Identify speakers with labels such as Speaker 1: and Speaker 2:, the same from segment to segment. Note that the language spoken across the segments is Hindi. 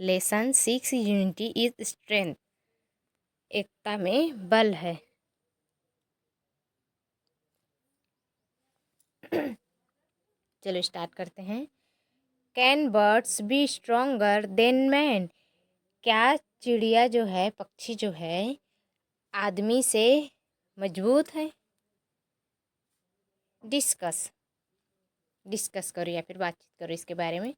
Speaker 1: Lesson 6 unity is strength. एकता में बल है। चलो स्टार्ट करते हैं। Can birds be stronger than man? क्या चिड़िया जो है, पक्षी जो है, आदमी से मजबूत है? डिस्कस करो या फिर बातचीत करो इसके बारे में।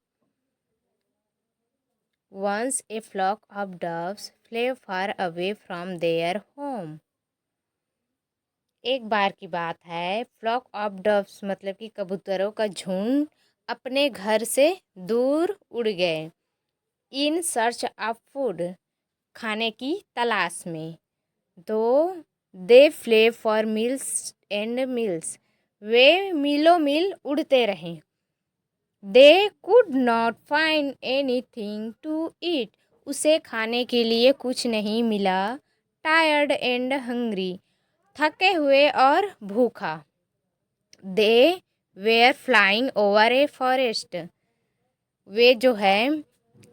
Speaker 1: Once a flock of doves flew far away from their home. एक बार की बात है, फ्लॉक ऑफ डव्स मतलब कि कबूतरों का झुंड अपने घर से दूर उड़ गए। इन सर्च ऑफ फूड, खाने की तलाश में। Though they flew for miles and miles, वे मीलों मील उड़ते रहे। They could not find anything to eat, उसे खाने के लिए कुछ नहीं मिला। टायर्ड एंड हंग्री, थके हुए और भूखा। They were flying over a forest, वे जो है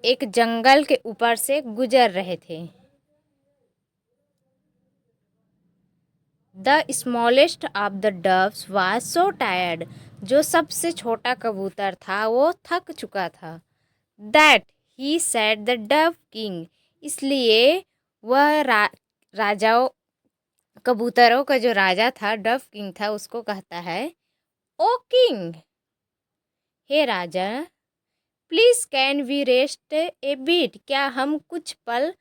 Speaker 1: एक जंगल के ऊपर से गुजर रहे थे। The smallest of the doves was so tired, जो सबसे छोटा कबूतर था वो थक चुका था। That he said the dove king, इसलिए वह राजाओं कबूतरों का जो राजा था, डव किंग था, उसको कहता है, ओ किंग, हे राजा, please can we rest a bit, क्या हम कुछ पल,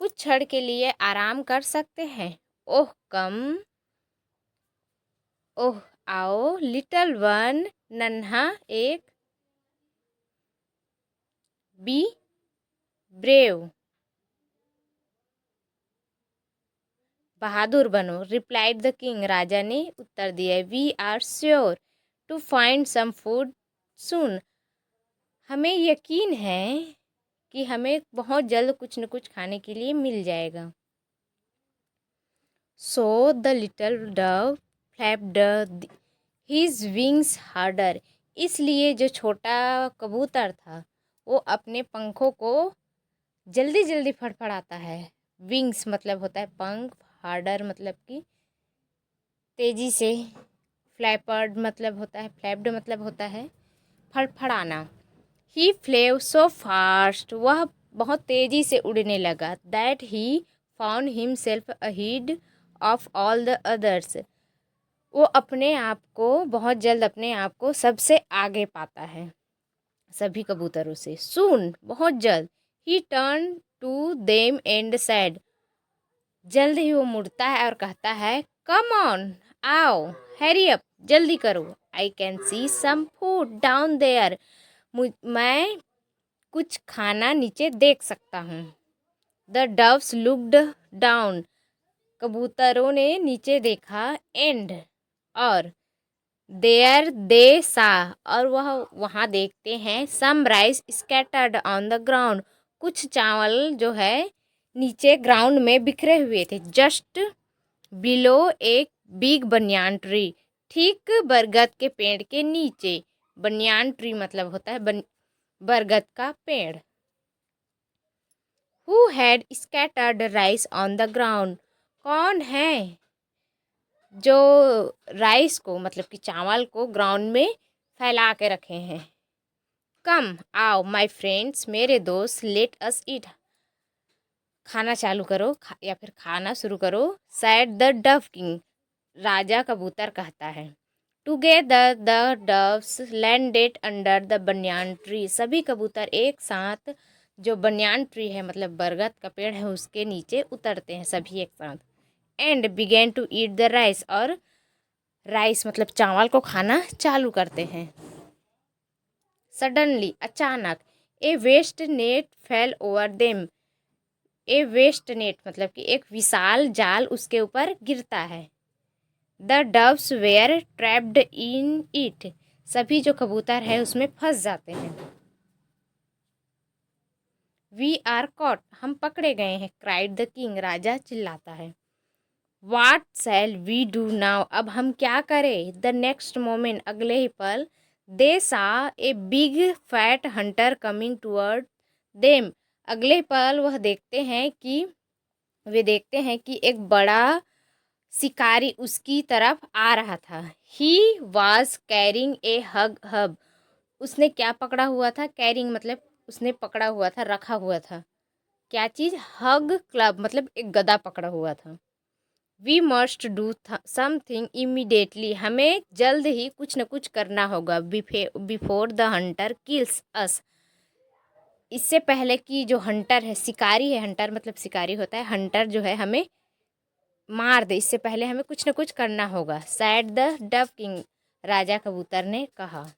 Speaker 1: कुछ क्षण के लिए आराम कर सकते हैं? ओह कम, ओह आओ, लिटिल वन, नन्हा एक, बी ब्रेव, बहादुर बनो। रिप्लाइड द किंग, राजा ने उत्तर दिया। We are sure to find some food soon, हमें यकीन है कि हमें बहुत जल्द कुछ न कुछ खाने के लिए मिल जाएगा। So the little Dove flapped his wings harder, इसलिए जो छोटा कबूतर था वो अपने पंखों को जल्दी जल्दी फड़फड़ाता है। विंग्स मतलब होता है पंख, हार्डर मतलब कि तेजी से, फ्लैप्ड मतलब होता है फड़फड़ाना। ही फ्लेव सो फास्ट, वह बहुत तेजी से उड़ने लगा। That he found himself ahead of all the others, वो अपने आप को बहुत जल्द अपने आप को सबसे आगे पाता है सभी कबूतरों से। सून बहुत जल्द, he turn to them and said, जल्द ही वो मुड़ता है और कहता है, कम ऑन, आओ, हैरी अप, जल्दी करो। I can see some food down there, मैं कुछ खाना नीचे देख सकता हूँ। द डव्स लुक्ड डाउन, कबूतरों ने नीचे देखा। एंड और देयर दे सा, और वह वहाँ देखते हैं। Some rice scattered on the ground, कुछ चावल जो है नीचे ग्राउंड में बिखरे हुए थे। जस्ट बिलो एक बिग बनियान ट्री, ठीक बरगद के पेड़ के नीचे। बनियान ट्री मतलब होता है बरगद का पेड़। Who had scattered rice on the ground, कौन है जो राइस को मतलब कि चावल को ग्राउंड में फैला के रखे हैं? कम आओ माय फ्रेंड्स, मेरे दोस्त, लेट अस ईट, खाना चालू करो, या फिर खाना शुरू करो। सैड द डव किंग, राजा कबूतर कहता है। Together the doves landed under the banyan tree, सभी कबूतर एक साथ जो बनियान ट्री है मतलब बरगद का पेड़ है उसके नीचे उतरते हैं सभी एक साथ। And began to eat the rice, और राइस मतलब चावल को खाना चालू करते हैं। सडनली अचानक, a vast net fell over them, a vast net मतलब कि एक विशाल जाल उसके ऊपर गिरता है। The doves were trapped in it, सभी जो कबूतर है उसमें फंस जाते हैं। वी आर कॉट, हम पकड़े गए हैं। क्राइड द किंग, राजा चिल्लाता है। वाट शैल वी डू नाउ, अब हम क्या करें? द नेक्स्ट मोमेंट, अगले ही पल, दे सा a big fat Hunter coming toward them, अगले पल वे देखते हैं कि एक बड़ा शिकारी उसकी तरफ आ रहा था। He was carrying a hub. उसने क्या पकड़ा हुआ था? कैरिंग मतलब उसने पकड़ा हुआ था, रखा हुआ था। क्या चीज़? हग क्लब मतलब एक गदा पकड़ा हुआ था। We must do something immediately. हमें जल्द ही कुछ न कुछ करना होगा। Before the hunter kills us. इससे पहले कि जो हंटर है, शिकारी है, हंटर मतलब शिकारी होता है, हंटर जो है हमें मार दे, इससे पहले हमें कुछ न कुछ करना होगा। Said the dove king. राजा कबूतर ने कहा।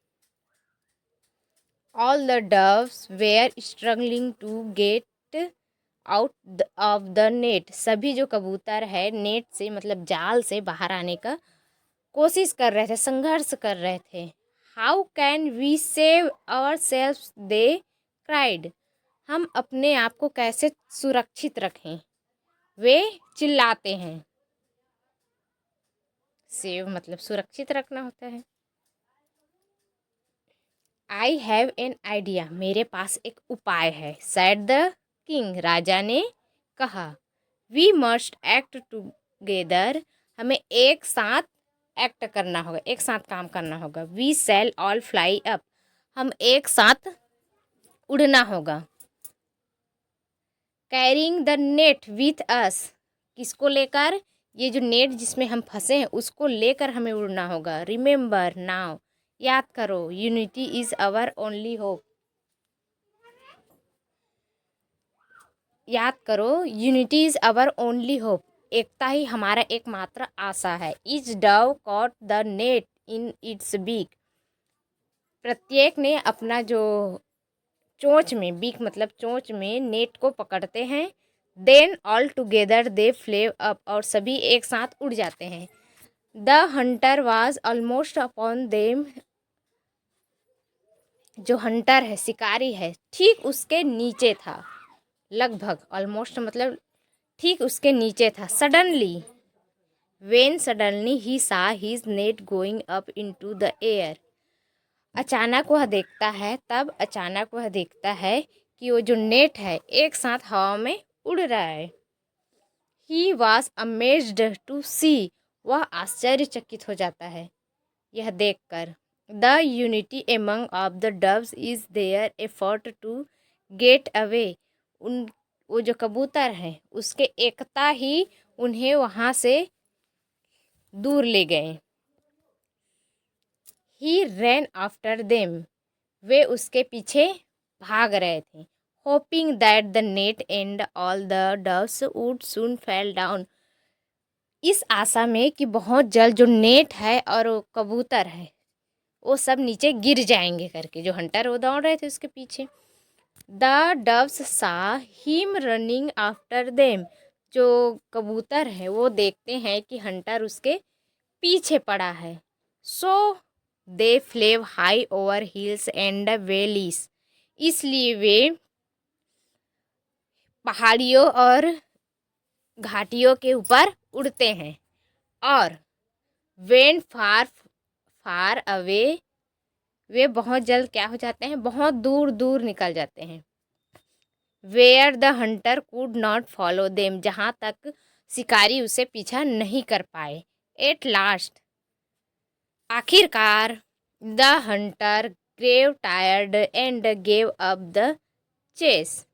Speaker 1: All the doves were struggling to get out of the net. सभी जो कबूतर है नेट से मतलब जाल से बाहर आने का कोशिश कर रहे थे, संघर्ष कर रहे थे। How can we save our self they cried. हम अपने आप को कैसे सुरक्षित रखें, वे चिल्लाते हैं। सेव मतलब सुरक्षित रखना होता है। I have an idea. मेरे पास एक उपाय है। Sad the king. राजा ने कहा। We must act together. हमें एक साथ एक्ट करना होगा, एक साथ काम करना होगा। We shall all fly up. हम एक साथ उड़ना होगा। Carrying the net with us. किसको लेकर? ये जो नेट जिसमें हम फंसे हैं उसको लेकर हमें उड़ना होगा। Remember now. याद करो। Unity is our only hope. याद करो। Unity is our only hope. एकता ही हमारा एकमात्र आशा है। Each dove caught the net in its beak. प्रत्येक ने अपना जो चोंच में, बीक मतलब चोंच में नेट को पकड़ते हैं। Then all together they flew up. और सभी एक साथ उड़ जाते हैं। The hunter was almost upon them. जो हंटर है, शिकारी है, ठीक उसके नीचे था। लगभग, ऑलमोस्ट मतलब ठीक उसके नीचे था। सडनली ही सा his net going up into the air. अचानक वह देखता है कि वो जो नेट है एक साथ हवा में उड़ रहा है। He was amazed to see. वह आश्चर्यचकित हो जाता है यह देखकर। The unity among of the doves is their effort to get away. उन वो जो कबूतर हैं उसके एकता ही उन्हें वहाँ से दूर ले गए। ही रैन आफ्टर देम। वे उसके पीछे भाग रहे थे। Hoping that the net and all the doves would soon fell down. इस आशा में कि बहुत जल्द जो नेट है और वो कबूतर है वो सब नीचे गिर जाएंगे करके। जो हंटर वो दौड़ रहे थे उसके पीछे। द डव्स सा हिम रनिंग आफ्टर देम। जो कबूतर है वो देखते हैं कि हंटर उसके पीछे पड़ा है। So they flew high over hills and valleys. इसलिए वे पहाड़ियों और घाटियों के ऊपर उड़ते हैं। और वेन फार फार अवे। वे बहुत जल्द क्या हो जाते हैं? बहुत दूर दूर निकल जाते हैं। Where the hunter could not follow them. जहाँ तक शिकारी उसे पीछा नहीं कर पाए। At last. आखिरकार the hunter grew tired and gave up the chase.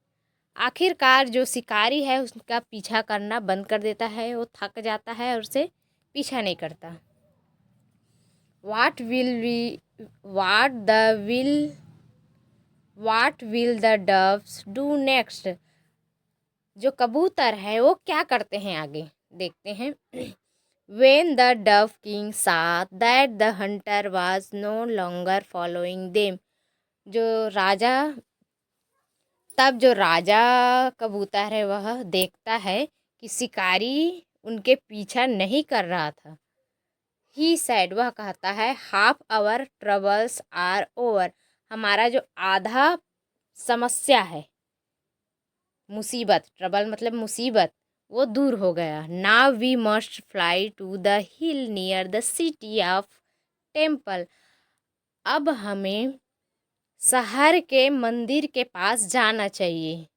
Speaker 1: आखिरकार जो शिकारी है उसका पीछा करना बंद कर देता है। वो थक जाता है और उसे पीछा नहीं करता। What will the doves do next. जो कबूतर है वो क्या करते हैं आगे, देखते हैं। When the dove king saw that the hunter was no longer following them। जो राजा कबूतर है वह देखता है कि शिकारी उनके पीछा नहीं कर रहा था। He said. वह कहता है half our troubles are over. हमारा जो आधा समस्या है, मुसीबत, ट्रबल मतलब मुसीबत, वो दूर हो गया। Now we must fly to the hill near the city of temple. अब हमें शहर के मंदिर के पास जाना चाहिए।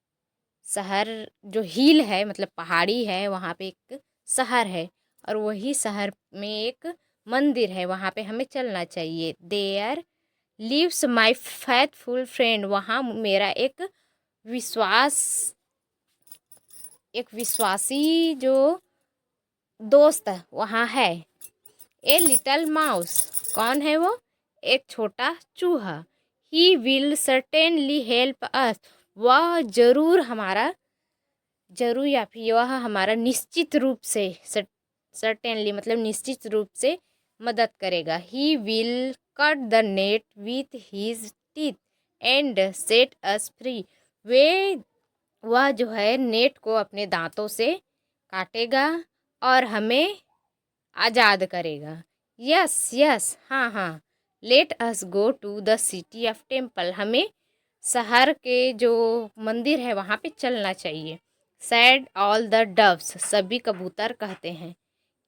Speaker 1: शहर जो हिल है मतलब पहाड़ी है, वहाँ पे एक शहर है और वही शहर में एक मंदिर है, वहाँ पे हमें चलना चाहिए। There lives my faithful friend, वहाँ मेरा विश्वास एक विश्वासी जो दोस्त वहाँ है। ए लिटल माउस, कौन है वो? एक छोटा चूहा। He will certainly help us, वह जरूर या फिर वह हमारा निश्चित रूप से, सर्टेनली मतलब निश्चित रूप से मदद करेगा। He will cut the net with his teeth and set us free, वह जो है नेट को अपने दांतों से काटेगा और हमें आज़ाद करेगा। यस यस, हाँ हाँ। Let us go to the city of temple, हमें शहर के जो मंदिर है वहाँ पे चलना चाहिए। सैड ऑल द डव्स, सभी कबूतर कहते हैं।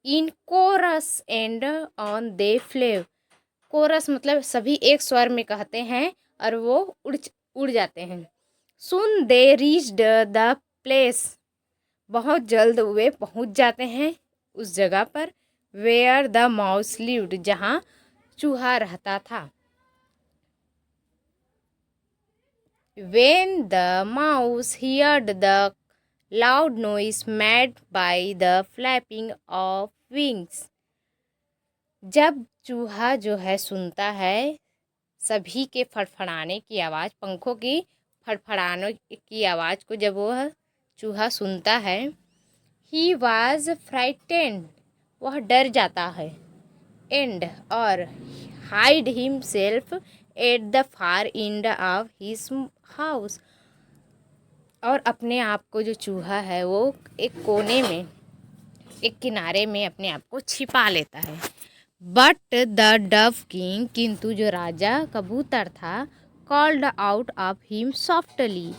Speaker 1: In chorus and on they flew, chorus मतलब सभी एक स्वर में कहते हैं और वो उड़ जाते हैं। सुन दे रीच्ड द प्लेस, बहुत जल्द वे पहुंच जाते हैं उस जगह पर। वेयर द माउस लिव्ड, जहाँ चूहा रहता था। When the mouse heard the loud noise made by the flapping of wings, जब चूहा जो है सुनता है सभी के फड़फड़ाने की आवाज़, पंखों की फड़फड़ाने की आवाज़ को जब वह चूहा सुनता है, ही वॉज फ्राइटेंड, वह डर जाता है। एंड और hide himself at the far end of his house, और अपने आप को जो चूहा है वो एक कोने में, एक किनारे में अपने आप को छिपा लेता है। बट द डव किंग, किंतु जो राजा कबूतर था, called out of him softly,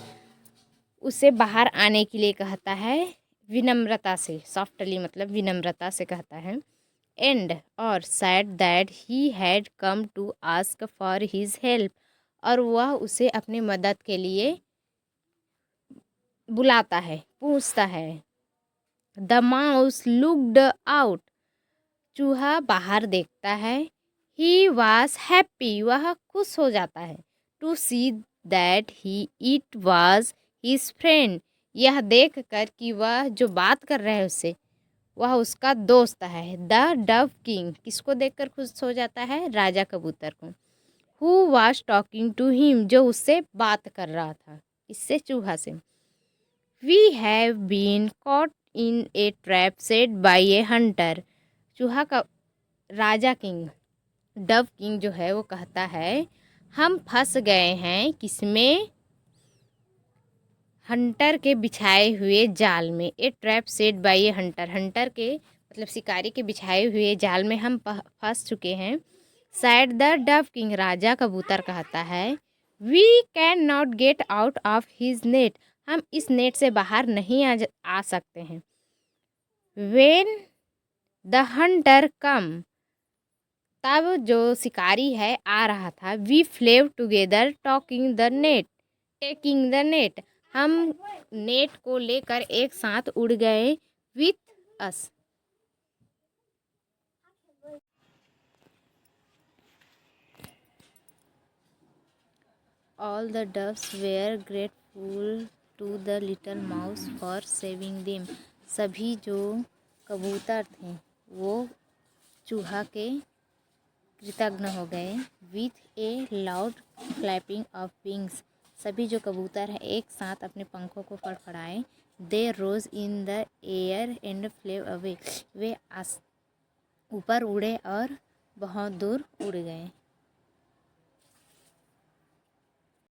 Speaker 1: उसे बाहर आने के लिए कहता है विनम्रता से। सॉफ्टली मतलब विनम्रता से कहता है। एंड और said that he had come to ask for his help, और वह उसे अपनी मदद के लिए बुलाता है, पूछता है। द माउस लुक्ड आउट, चूहा बाहर देखता है। ही वॉज हैप्पी, वह खुश हो जाता है। To see that he it was his friend, यह देख कर कि वह जो बात कर रहा है उससे वह उसका दोस्त है। द डव किंग, किसको देखकर खुश हो जाता है? राजा कबूतर को। Who was talking to him, जो उससे बात कर रहा था, इससे चूहा से। We have been caught in a trap set by a hunter, चूहा का राजा किंग, डव किंग जो है वो कहता है हम फंस गए हैं किसमें? हंटर के बिछाए हुए जाल में। A trap set by a hunter, hunter के मतलब शिकारी के बिछाए हुए जाल में हम फंस चुके हैं। सैड द डव किंग, राजा कबूतर कहता है we can not get out of his net, हम इस नेट से बाहर नहीं आ सकते हैं। वेन द हंटर कम, तब जो शिकारी है आ रहा था। We flew together taking the net, हम नेट को लेकर एक साथ उड़ गए। With us, all the doves were grateful to the little mouse for saving them, सभी जो कबूतर थे वो चूहा के कृतज्ञ हो गए। With a loud clapping of wings, सभी जो कबूतर हैं एक साथ अपने पंखों को फड़फड़ाए। They rose in the air and flew away, वे ऊपर उड़े और बहुत दूर उड़ गए।